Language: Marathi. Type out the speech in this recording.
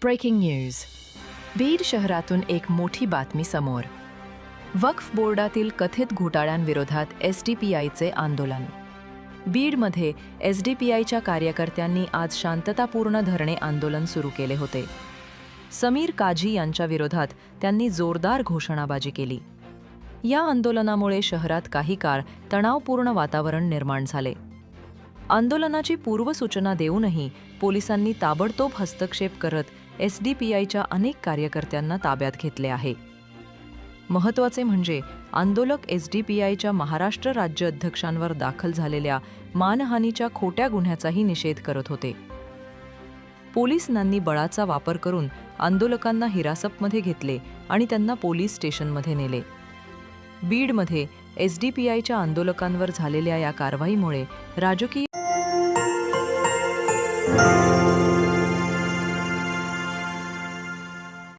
Breaking news. बीड शहरातून एक मोठी बातमी समोर. वक्फ बोर्डातील कथित घोटाळ्यांविरोधात एसडीपीआयचे आंदोलन. बीडमध्ये एसडीपीआयच्या कार्यकर्त्यांनी आज शांततापूर्ण धरणे आंदोलन सुरू केले होते. समीर काझी यांच्या विरोधात त्यांनी जोरदार घोषणाबाजी केली. या आंदोलनामुळे शहरात काही काळ तणावपूर्ण वातावरण निर्माण झाले. आंदोलनाची पूर्वसूचना देऊनही पोलिसांनी ताबडतोब हस्तक्षेप करत एसडीपीआयच्या अनेक कार्यकर्त्यांना ताब्यात घेतले आहे. महत्त्वाचे म्हणजे आंदोलक एसडीपीआयच्या महाराष्ट्र राज्य अध्यक्षांवर दाखल झालेल्या मानहानीच्या खोट्या गुन्ह्याचाही निषेध करत होते. पोलिसांनी बळाचा वापर करून आंदोलकांना हिरासतमध्ये घेतले आणि त्यांना पोलीस स्टेशनमध्ये नेले. बीडमध्ये एसडीपीआयच्या आंदोलकांवर झालेल्या या कारवाईमुळे राजकीय